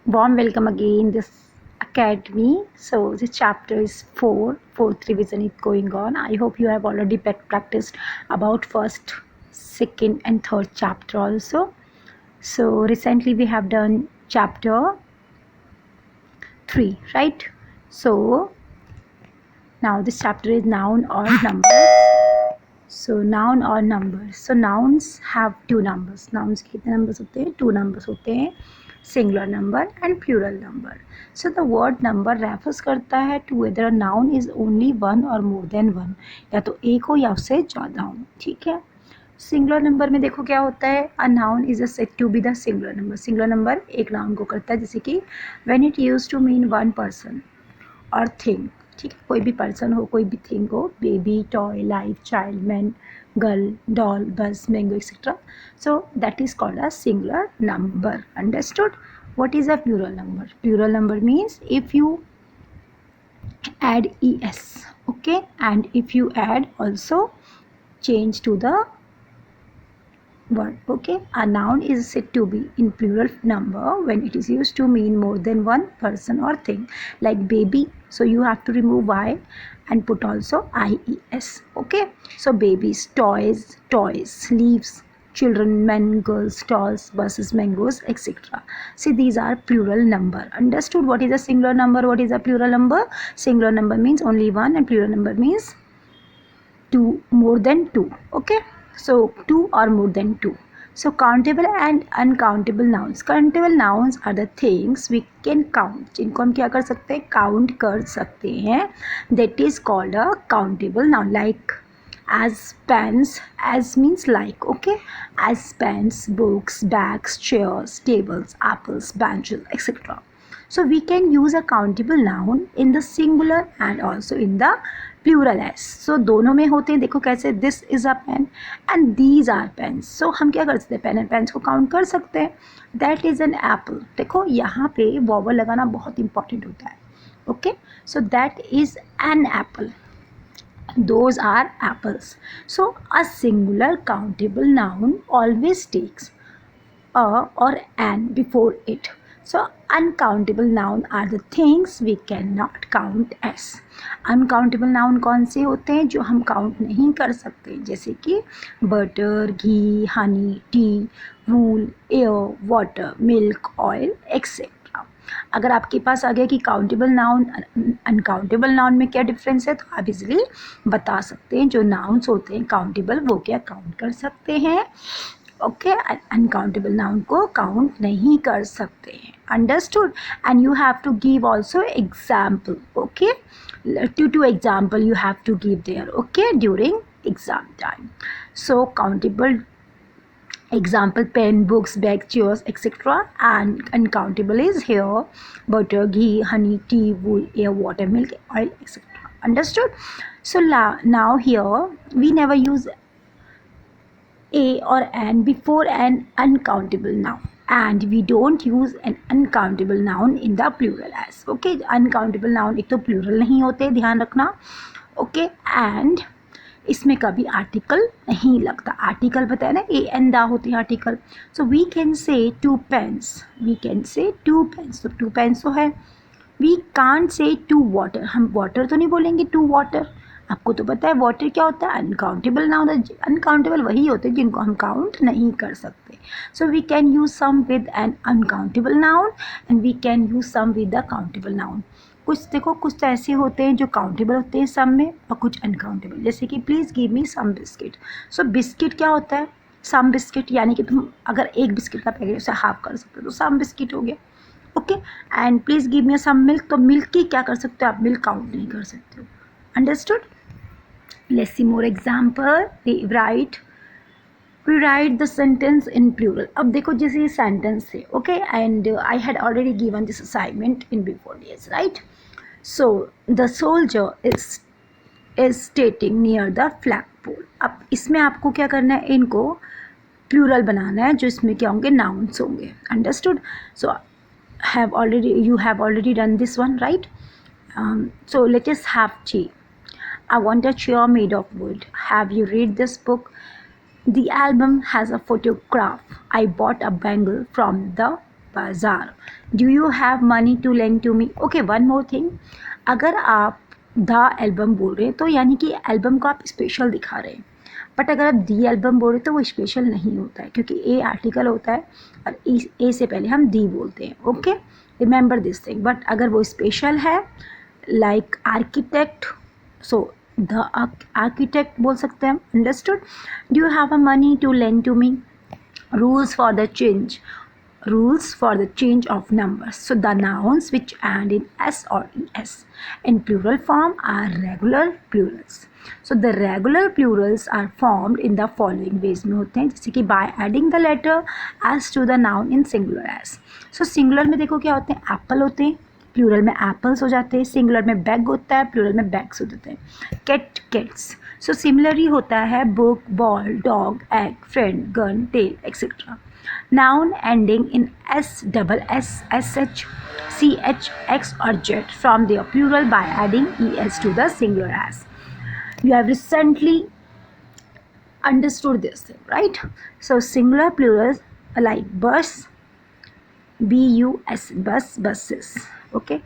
Warm welcome again this academy. So this chapter is fourth revision is going on. I hope you have already practiced about first, second and third chapter also. So recently we have done chapter 3, right? So now this chapter is noun or numbers. So noun or numbers. So nouns have two numbers. Nouns कितने numbers होते हैं? Two numbers होते हैं. Singular number and plural number. So the word number refers करता है to whether a noun is only one or more than one. या तो एक हो या उससे ज़्यादा हो. ठीक है. सिंगुलर नंबर में देखो क्या होता है. A noun is said to be the singular number. Singular number एक नाउन को करता है, जैसे कि when it use to mean one person और थिंग. ठीक है, कोई भी पर्सन हो, कोई भी थिंग हो, baby, toy, life, child, man, girl, doll, bus, mango etcetera. So that is called a singular number. Understood. what is a plural number? Plural number means if you add es, okay, and if you add also change to the word, okay. A noun is said to be in plural number when it is used to mean more than one person or thing, like baby, so you have to remove y and put also ies, okay. So babies, toys, leaves, children, men, girls, dolls, buses, mangoes, etc. See, these are plural number. Understood? What is a singular number? What is a plural number? Singular number means only one and plural number means two, more than two, okay. So two or more than two. So countable and uncountable nouns. Countable nouns are the things we can count, जिनको हम क्या कर सकते हैं, count कर सकते हैं. That is called a countable noun. Like as pens, as means like, okay, as pens, books, bags, chairs, tables, apples, benches, etc. So we can use a countable noun in the singular and also in the plural S. So दोनों में होते हैं. देखो कैसे, this is a pen and these are pens. So हम क्या कर सकते हैं, पेन एंड पेन्स को काउंट कर सकते हैं. That is an apple. देखो यहाँ पे वॉवल लगाना बहुत इंपॉर्टेंट होता है, okay. So that is an apple. Those are apples. So a singular countable noun always takes a or an before it. So uncountable noun are the things we cannot count as. Uncountable noun कौन से होते हैं, जो हम count नहीं कर सकते, जैसे कि butter, ghee, honey, tea, wool, air, water, milk, oil etcetera. अगर आपके पास आ गया कि काउंटेबल नाउन अनकाउंटेबल नाउन में क्या डिफरेंस है, तो आप इजीली बता सकते हैं. जो नाउन्स होते हैं काउंटेबल वो क्या काउंट कर सकते हैं, ओके. अनकाउंटेबल नाउन को काउंट नहीं कर सकते हैं. Understood. And you have to give also example, okay. two example you have to give there, okay, during exam time. So countable example, pen, books, bag, chairs, etc. And uncountable is here butter, ghee, honey, tea, wool, air, water, milk, oil, etc. Understood? So now here we never use a or an before an uncountable noun, and we don't use an uncountable noun in the plural as, okay. uncountable noun एक तो plural नहीं होते, ध्यान रखना, okay. and इसमें कभी article नहीं लगता. आर्टिकल पता है ना, ए एन दा होती है article. So we can say two pens, we can say two pens, तो टू पेन्स तो है. We can't say two water, हम वाटर तो नहीं बोलेंगे टू वाटर. आपको तो पता है वाटर क्या होता है, अनकाउंटेबल नाउन. अनकाउंटेबल वही होते हैं जिनको हम काउंट नहीं कर सकते. So we can use some with an uncountable noun and we can use some with the countable noun. कुछ देखो, कुछ तो ऐसे होते हैं जो काउंटेबल होते हैं सम में और कुछ अनकाउंटेबल, जैसे कि please give me some biscuit. So biscuit क्या होता है, सम बिस्किट, यानी कि तुम अगर एक बिस्किट का पैकेट उसे हाफ कर सकते हो तो सम बिस्किट हो गया, okay. And please give me some milk, तो मिल्क की क्या कर सकते हो आप, मिल्क काउंट नहीं कर सकते हो. Understood. Let's see more example. rewrite the sentence in plural. अब देखो जैसे ये सेंटेंस है, okay, and I had already given this assignment in before days, right. So the soldier is stating near the flag pole. अब इसमें आपको क्या करना है, इनको प्लूरल बनाना है, जो इसमें क्या होंगे, नाउन्स होंगे. Understood. So you have already done this one, right? So let us have tea. I want a chair made of wood. Have you read this book? The album has a photograph. I bought a bangle from the बाजार. Do you have money to lend to me? Okay, one more thing. अगर आप the album बोल रहे हैं तो यानी कि album को आप स्पेशल दिखा रहे हैं, बट अगर आप दी एल्बम बोल रहे हैं तो वो स्पेशल नहीं होता है, क्योंकि ए आर्टिकल होता है और ए से पहले हम दी बोलते हैं. Okay, remember this thing. But अगर वो स्पेशल है like architect, so the architect बोल सकते हैं हम. Understood. Do you have a money to lend to me. Rules for the change. Rules for the change of numbers. So the nouns which end in s or es in plural form are regular plurals. So the regular plurals are formed in the following ways में होते हैं, जैसे कि by adding the letter s to the noun in singular as. So singular में देखो क्या होते हैं, एप्पल होते हैं, प्लूरल में एप्पल्स हो जाते हैं. सिंगुलर में बैग होता है, प्लूरल में बैग्स हो जाते हैं. Cat cats. सो सिमिलरली होता है book, ball, dog, egg, friend, gun, tail etcetera. Noun ending in s, double s, sh, ch, x or z from their plural by adding es to the singular as. You have recently understood this thing, right? So singular plurals like bus, bus, bus, buses. Okay,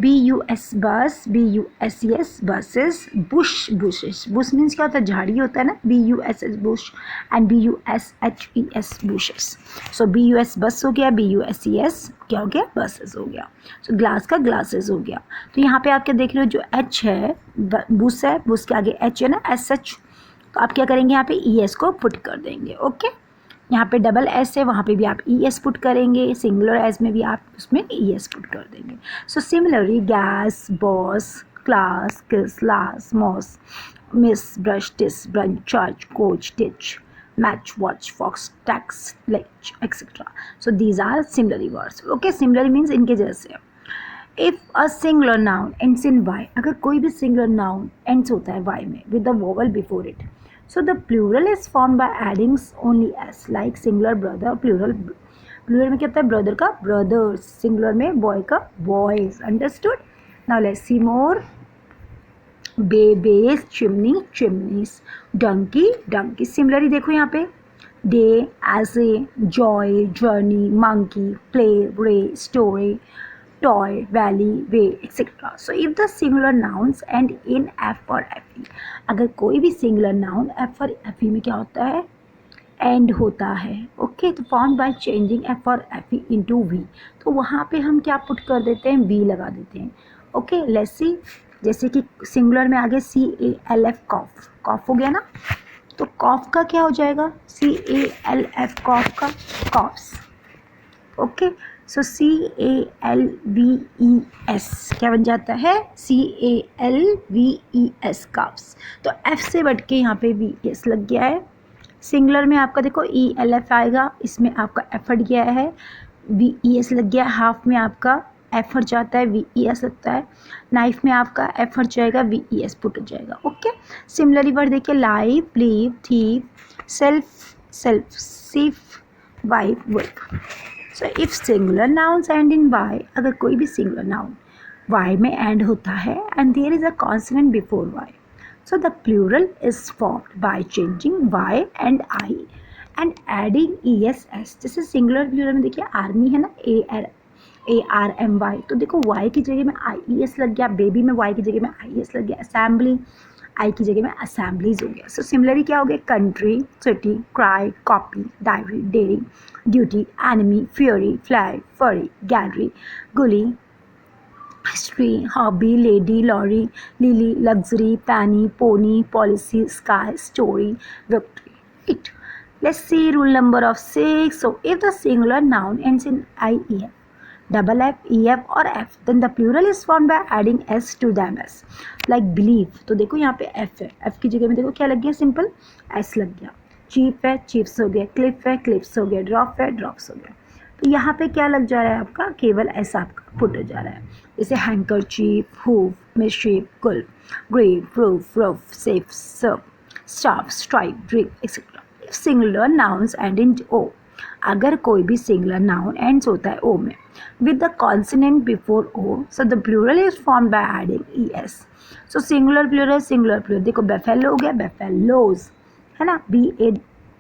bus, bus, buses, buses. Bush, bushes. Bush means क्या होता है, झाड़ी होता है ना. bus bush and bushes bushes. So bus बस हो गया, buses क्या हो गया, buses हो गया. So ग्लास का glasses हो गया. तो यहाँ पे आप क्या देख रहे हो, जो h है बुश है, बुश के आगे h है ना, sh. तो आप क्या करेंगे, यहाँ पे es को पुट कर देंगे. ओके, यहाँ पे डबल एस है, वहाँ पे भी आप ई एस पुट करेंगे. सिंगुलर एस में भी आप उसमें ई एस पुट कर देंगे. So similarly gas, boss, class, kiss, lass, moss, miss, brush, tiss, brunch, church, coach, titch, match, watch, fox, tax, latch etcetera. So these are similar words. Okay, similar means इनके जैसे. If a singular noun ends in Y, अगर कोई भी singular noun ends होता है Y में with the vowel before it, so the plural is formed by adding only s, like singular brother. plural में क्या होता है, brother का brothers, singular में boy का boys. Understood. Now let's see more. babies, chimney, chimneys, donkey, donkey. Similarly देखो यहाँ पे day, as a, joy, journey, monkey, play, ray, story, toy, valley, way, etc. So if the singular nouns end in f or fe, अगर कोई भी singular noun f और fe में क्या होता है, end होता है. ओके, तो फॉर्म बाय चेंजिंग f और fe into v, तो वहाँ पे हम क्या पुट कर देते हैं, v लगा देते हैं. ओके, लेट्स सी. जैसे कि सिंगुलर में आगे CALF कॉफ, कॉफ हो गया ना, तो कॉफ का क्या हो जाएगा, CALF कॉफ का कॉफ्स. ओके, सो CALVES क्या बन जाता है, CALVES कफ्स. तो F से बढ़ के यहाँ पे VES लग गया है. सिंगुलर में आपका देखो ELF आएगा, इसमें आपका F हट गया है, VES लग गया. हाफ में आपका F हट जाता है, VES लगता है. नाइफ में आपका F हट जाएगा, VES पुट हो जाएगा. ओके, सिमिलरली वर्ड देखिए, life, leaf, thief, self, self, sheaf, wife, work. So if singular nouns end in Y, अगर कोई भी सिंगुलर नाउन वाई में एंड होता है and there is a consonant before Y, so the plural is formed by changing Y and I and adding ESS. जैसे singular plural में देखिए army है ना, ARMY, तो देखो वाई की जगह में IES लग गया. बेबी में वाई की जगह में IES लग गया. असेंबली आई की जगह में असेंबलीज हो गया. सो सिमिलरली क्या हो गया, country, city, cry, copy, diary, dairy, duty, enemy, fury, fly, ferry, gallery, gully, history, hobby, lady, lorry, lily, luxury, penny, pony, policy, sky, story, victory, it. Let's see rule number of 6. So if the singular noun ends in IEF, double F, EF और F, then the plural is formed by adding S to them as. Like believe, तो देखो यहाँ पे F है, F की जगह में देखो क्या लग गया, सिंपल S लग गया. चीप है, चिप्स हो गया. क्लिप है, क्लिप्स हो गया. ड्रॉप है, ड्रॉप्स हो गया. तो यहाँ पे क्या लग जा रहा है आपका, केवल S आपका पुट हो जा रहा है. जैसे hanker, cheap, hoof, mischief, cool, grief, roof, rough, safe, serf, staff, strife, drip etcetera. If singular nouns end in O, अगर कोई भी सिंगुलर नाउन एंड्स होता है O में with the consonant before O, so the plural is formed by adding ES. So singular plural देखो buffalo हो गया, buffaloes है ना,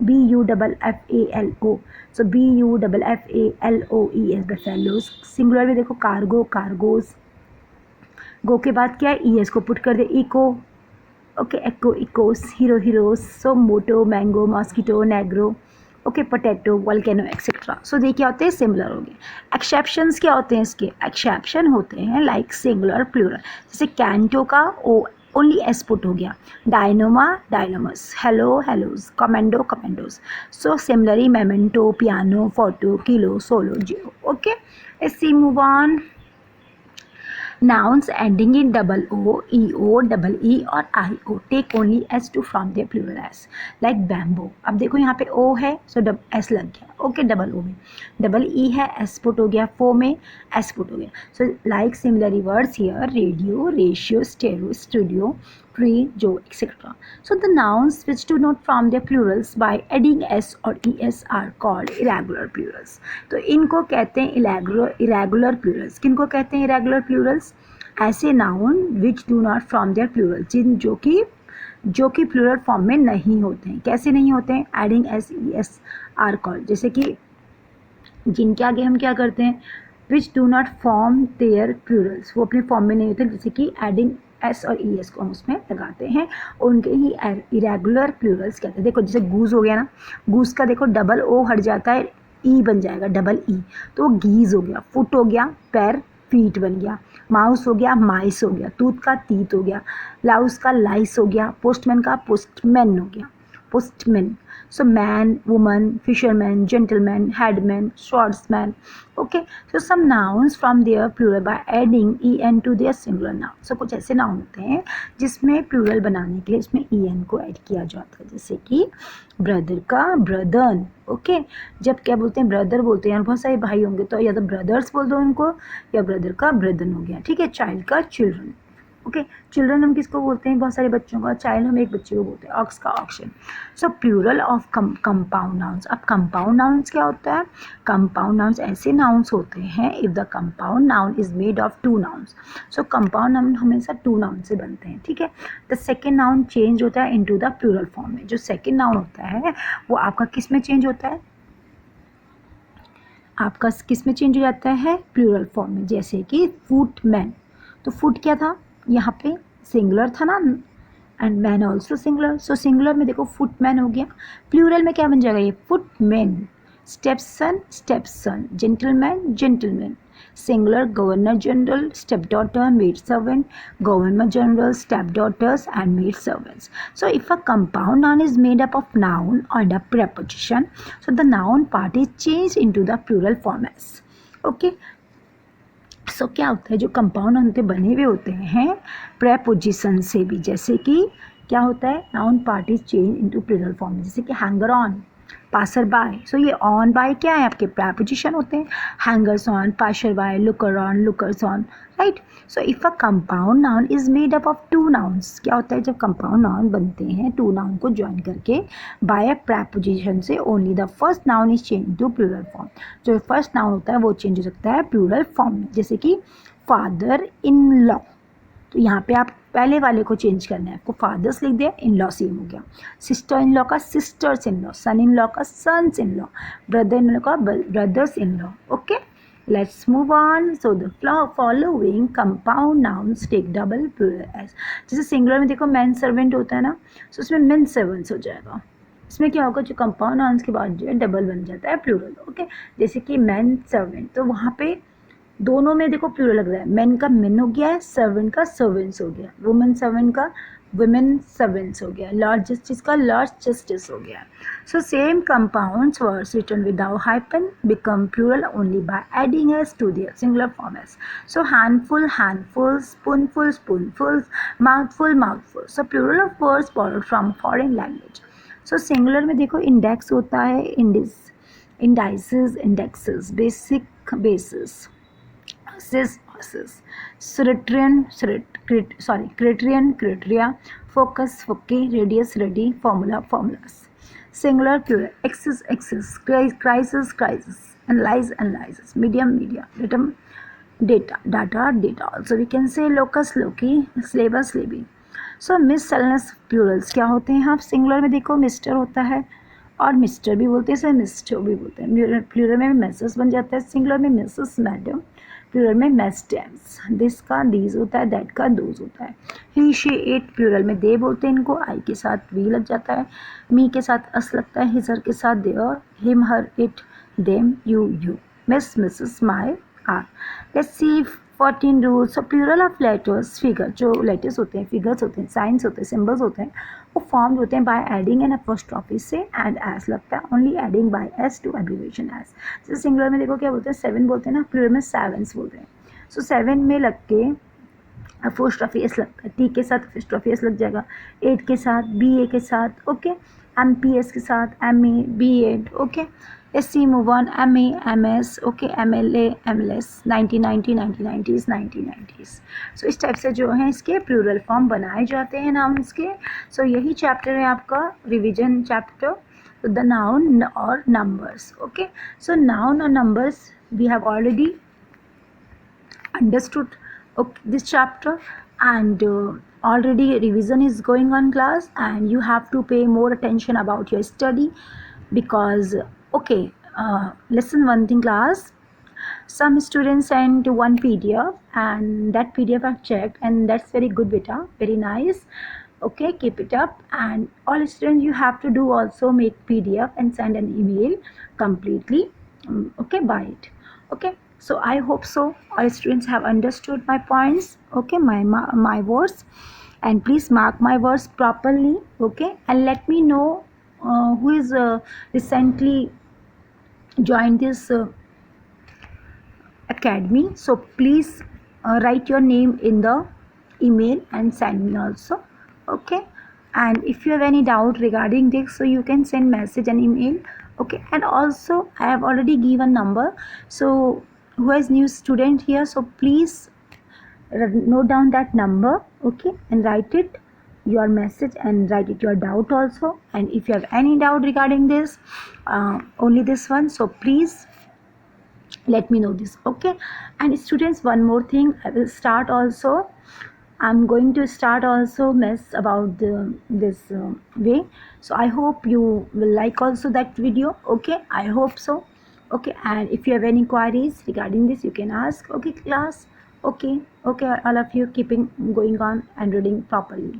BUFFALO, सो BUFFALOES buffaloes. सिंगुलर में देखो कार्गो, कार्गोज. गो के बाद क्या है, ES को पुट कर दे, echo. Okay, echo, echoes, hero, heroes. So motto, mango, mosquito, negro. Okay, potato, volcano etcetera. So देखिए क्या होते हैं, सिमिलर हो गए. एक्सेप्शंस क्या होते हैं इसके, एक्सेप्शन होते हैं लाइक सिंगुलर, प्लूरल. जैसे कैंटो का ओ ओनली एस पुट हो गया, dynamo, dynamos, halo, halos, commando, commandos. So similarly memento, piano, photo, kilo, solo, jio. Okay, let's see, move on. Nouns ending in double O, EO, double E और IO take only S2 from their plural as. Like bamboo. अब देखो यहाँ पे O है, so S लग गया. Okay, double O में double E है, S पुट हो गया, फो में S पुट हो गया. So like similarly words here, radio, ratio, stereo, studio, tree, Joe, etc. So the nouns which do not form their plurals by adding S or ES are called irregular plurals. तो इनको कहते हैं irregular plurals. किनको कहते हैं irregular plurals? ऐसे noun which do not form their plural, जिन जो कि प्लूरल फॉर्म में नहीं होते हैं. कैसे नहीं होते हैं? Adding SES are called. जैसे कि जिनके आगे हम क्या करते हैं, which do not form their plurals, वो अपने फॉर्म में नहीं होते. जैसे कि एडिंग S और ES को हम उसमें लगाते हैं, उनके ही इरेगुलर प्लूरल्स कहते हैं. देखो जैसे गूज हो गया ना, गूज का देखो डबल O हट जाता है, E बन जाएगा, डबल E, तो गीज हो गया. फुट हो गया, पैर, फीट बन गया. माउस हो गया, माइस हो गया. तूत का तीत हो गया. लाउस का लाइस हो गया. पोस्टमैन का पोस्टमैन हो गया, postman. So man, woman, fisherman, gentleman, headman, swordsman. Okay, so some nouns from their plural by adding EN to their singular noun. So कुछ ऐसे नाउन होते हैं जिसमें प्लूरल बनाने के लिए उसमें EN को ऐड किया जाता है. जैसे कि ब्रदर का ब्रदन. ओके, जब क्या बोलते हैं, ब्रदर बोलते हैं, यार बहुत सारे भाई होंगे तो या तो ब्रदर्स बोल दो उनको, या ब्रदर का ब्रदन हो गया. ठीक है, चाइल्ड का चिल्ड्रन. ओके, चिल्ड्रन हम किसको बोलते हैं, बहुत सारे बच्चों का. चाइल्ड हम एक बच्चे को बोलते हैं. ऑक्स का oxen. So plural of compound nouns. अब कंपाउंड नाउन्स क्या होता है? कंपाउंड नाउन्स ऐसे नाउन्स होते हैं if the compound noun is made of two nouns. So compound noun हमेशा टू नाउन से बनते हैं. ठीक है, द सेकेंड नाउन चेंज होता है इनटू द प्लूरल फॉर्म में. जो सेकेंड नाउन होता है वो आपका किस में चेंज होता है, आपका किस में चेंज हो जाता है, प्लूरल फॉर्म में. जैसे कि फुटमैन, तो फुट क्या था, यहाँ पे सिंगुलर था ना, and man also singular. So singular में देखो फुटमैन हो गया, प्लूरल में क्या बन जाएगा ये, footman. Stepson, stepson. Gentleman, gentleman. Singular governor general, stepdaughter, maidservant. Governor general, stepdaughters and maidservants. So if a compound noun is made up of noun and a preposition, so the noun part is changed into the plural form as. Okay, so क्या होता है, जो compound होते बने हुए होते हैं preposition से भी. जैसे कि क्या होता है, noun part is change into plural form. जैसे कि हैंगर ऑन, पासर बाय. सो ये ऑन बाय क्या है, आपके प्रेपोजिशन होते हैं. Hangers on, passer by, looker on, lookers on, right. So if a compound noun is made up of two nouns, क्या होता है जब कंपाउंड नाउन बनते हैं टू नाउन को ज्वाइन करके बाय अ प्रेपोजिशन से, only the first noun is change to plural form. जो फर्स्ट नाउन होता है वो चेंज हो सकता है प्लूरल फॉर्म में. जैसे कि फादर इन लॉ, तो यहाँ पे आप पहले वाले को चेंज करना है, आपको फादर्स लिख दिया, इन लॉ सेम हो गया. सिस्टर इन लॉ का sisters in law, son in law का sons in law, brother in law का brothers in law. Okay, let's move on. So the following compound nouns take double plural as. जैसे singular में देखो man servant होता है ना, सो उसमें main servants हो जाएगा. इसमें क्या होगा, जो कंपाउंड नाउन्स के बाद जो है डबल बन जाता है प्लूरल. ओके, जैसे कि मैन सर्वेंट, तो वहाँ पे दोनों में देखो प्लूरल लग रहा है. मैन का मेन हो गया है, सर्वेंट का सर्वेंट्स हो गया, वुमेन सर्वेंट का वुमेन सर्वेंट्स हो गया, लॉर्ड जस्टिस का लॉर्ड जस्टिस हो गया. So same compounds words written without hyphen become plural only by adding S to their singular form S. So handful, handfuls, spoonful, spoonfuls, mouthful, mouthful. So plural of words borrowed from foreign language. So singular में देखो index होता है, indices, indexes, basic, basis, criterion, criteria, focus, foci, radius, radi, formula, formulas. Singular, plural, axis, axis, crisis, crisis, analyze, analysis, medium, media, datum, data, data, data. Also we can say locus, loci, syllabus, syllabi. So miscellaneous plurals क्या होते हैं, आप singular में देखो mister होता है और mister भी बोलते हैं, इसे मिस्टर भी बोलते हैं। प्लूरल में मिसेस बन जाता है, सिंगुलर में मिसेस मैडम, प्लूरल में मेस्टेम्स, दिस का दीज होता है, दैट का दोज होता है। ही शी इट प्लूरल में दे बोलते हैं इनको, आई के साथ वी लग जाता है, मी के साथ अस लगता है, हिज हर के साथ their, him her it them you miss Mrs my are. Let's see 14 rules of plural of letters. Figure, जो लेटर्स होते हैं, फिगर्स होते हैं, साइंस होते हैं, सिम्बल्स होते हैं, वो फॉर्म होते हैं बाय एडिंग एन अपॉस्ट्रोफी से, एंड एस लगता है, only adding by S to abbreviation S. जैसे सिंगुलर में देखो क्या बोलते हैं, 7 बोलते हैं ना, प्लूरल में सेवन्स बोलते हैं। सो 7 में लग के अपोस्ट्रोफी एस लगता है, टी के साथ अपोस्ट्रोफी एस लग जाएगा, 8 के साथ, बी ए के साथ, ओके, एम पी एस के साथ, M A, B Ed, okay, S C move on, M A, M S, okay, M L A, M L S, 1990, 1990s, 1990s। So इस टाइप से जो है इसके प्लूरल फॉर्म बनाए जाते हैं नाउन्स के। सो यही चैप्टर है आपका रिविजन चैप्टर, द नाउन और नंबर्स, ओके। सो नाउन और numbers we have already understood, okay, this chapter, and already revision is going on class, and you have to pay more attention about your study, because okay, listen one thing class, some students send one PDF, and that PDF I've checked, and that's very good beta, very nice, okay, keep it up. And all students, you have to do also make PDF and send an email completely, okay, by it, okay. So I hope so all students have understood my points, okay, my words, and please mark my words properly, okay, and let me know who is recently joined this academy. So please write your name in the email and send me also, okay. And if you have any doubt regarding this, so you can send message and email, okay. And also I have already given number, so who is new student here, so please note down that number, okay, and write it your message and write it your doubt also. And if you have any doubt regarding this, only this one, so please let me know this, okay. And students, one more thing, I will start also, I'm going to start also mess about this way. So I hope you will like also that video, okay, I hope so, okay. And if you have any queries regarding this, you can ask, okay class, okay, okay, all of you keeping going on and reading properly.